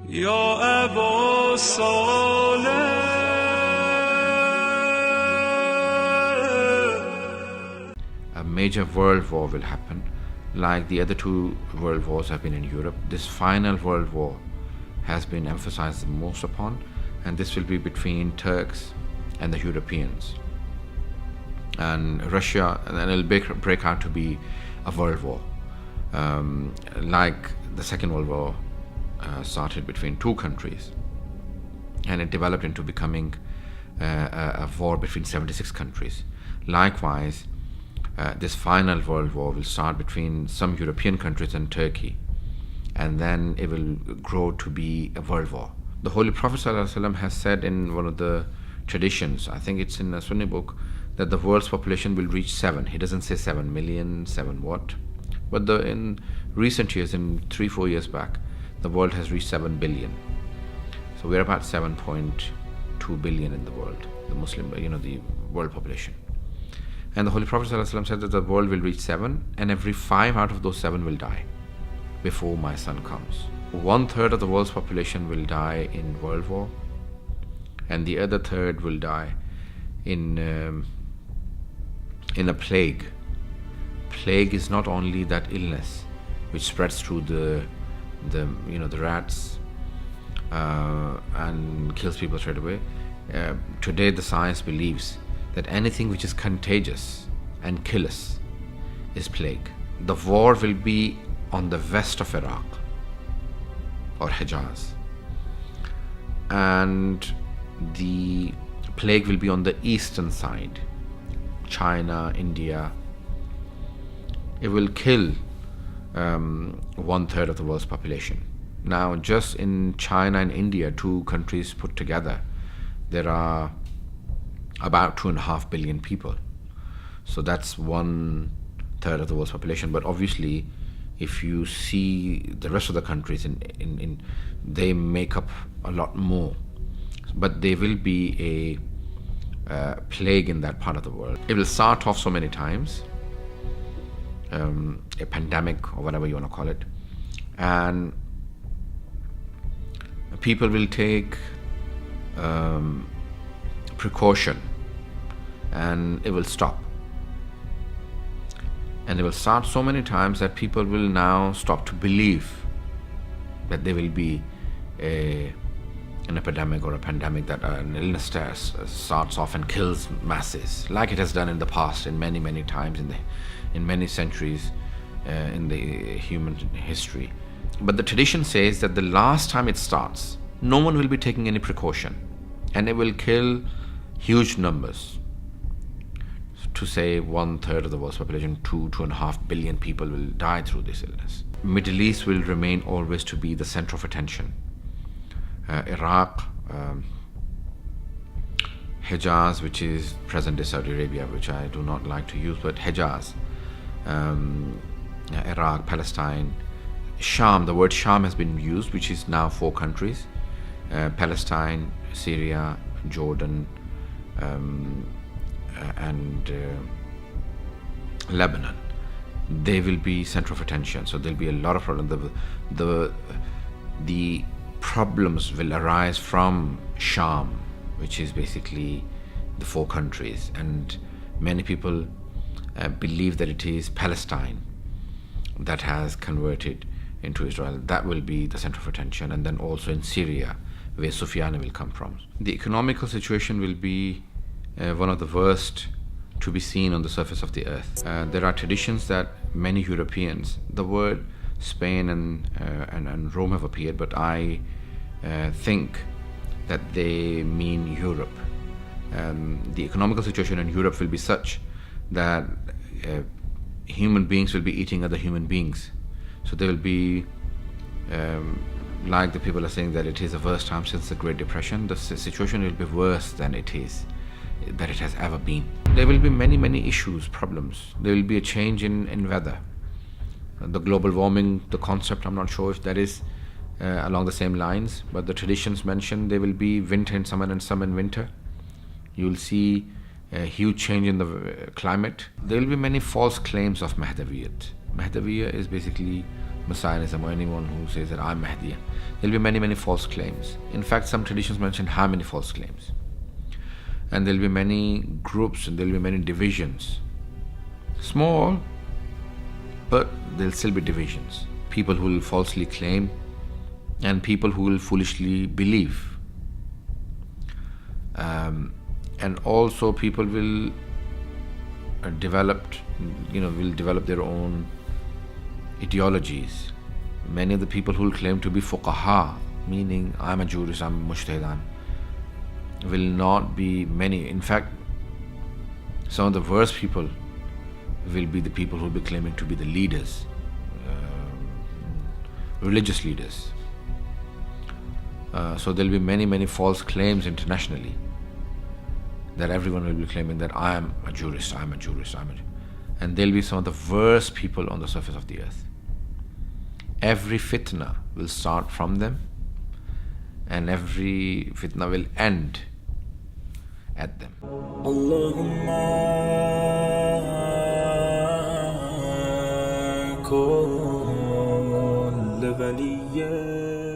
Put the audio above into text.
يا أبا صالح. A major world war will happen, like the other two world wars have been in Europe. This final world war has been emphasized the most upon, and this will be between Turks and the Europeans. And Russia, and then it'll break out to be a world war, like the Second World War started between two countries, and it developed into becoming a war between 76 countries. Likewise, this final world war will start between some European countries and Turkey, and then it will grow to be a world war. The Holy Prophet ﷺ has said in one of the traditions, I think it's in a Sunni book, that the world's population will reach 7. He doesn't say 7 million, 7 what, but in recent years, in 3-4 years back, the world has reached 7 billion. So we're about 7.2 billion in the world, the Muslim, the world population. And the Holy Prophet ﷺ said that the world will reach 7, and every 5 out of those 7 will die before my son comes. 1/3 of the world's population will die in world war, and the other third will die in a plague. Plague is not only that illness which spreads through the rats and kills people straight away. Today the science believes that anything which is contagious and killers is plague. The war will be on the west of Iraq or Hijaz, and the plague will be on the eastern side, China, India. It will kill 1/3 of the world's population. Now, just in China and India, two countries put together, there are about 2.5 billion people. So that's 1/3 of the world's population. But obviously, if you see the rest of the countries, they make up a lot more. But there will be a plague in that part of the world. It will start off so many times, a pandemic or whatever you want to call it, and people will take precaution, and it will stop. And it will start so many times that people will now stop to believe that there will be an epidemic or a pandemic, that an illness starts off and kills masses, like it has done in the past, in many times, in many centuries in the human history. But the tradition says that the last time it starts, no one will be taking any precaution, and it will kill huge numbers. To say 1/3 of the world's population, 2.5 billion people will die through this illness. Middle East will remain always to be the center of attention. Iraq, Hijaz, which is present-day Saudi Arabia, which I do not like to use, but Hijaz, Iraq, Palestine, Sham. The word Sham has been used, which is now 4 countries: Palestine, Syria, Jordan, and Lebanon. They will be center of attention. So there'll be a lot of problems. The problems will arise from Sham, which is basically the 4 countries, and many people believe that it is Palestine that has converted into Israel. That will be the center of attention, and then also in Syria, where Sufyan will come from. The economical situation will be one of the worst to be seen on the surface of the earth. There are traditions that many Europeans, the word Spain and Rome have appeared, but I think that they mean Europe. The economical situation in Europe will be such that human beings will be eating other human beings. So there will be, like the people are saying, that it is the worst time since the Great Depression. The situation will be worse than it has ever been. There will be many issues, problems. There will be a change in weather. The global warming, the concept, I'm not sure if that is along the same lines, but the traditions mention there will be winter in summer and summer in winter. You will see a huge change in the climate. There will be many false claims of Mahdaviyyat. Mahdaviyyah is basically Messianism or anyone who says that I'm Mahdi. There'll be many, many false claims. In fact, some traditions mention how many false claims. And there'll be many groups and there'll be many divisions. Small, but there'll still be divisions. People who will falsely claim and people who will foolishly believe. And also people will develop their own ideologies. Many of the people who will claim to be fuqaha, meaning I'm a jurist, I'm a mujtahidan, will not be many. In fact, some of the worst people will be the people who will be claiming to be the leaders, religious leaders. So there'll be many, many false claims internationally that everyone will be claiming that I am a jurist, I'm a jurist, and they'll be some of the worst people on the surface of the earth. Every fitna will start from them, and every fitna will end at them. Allahumma kull waliyyin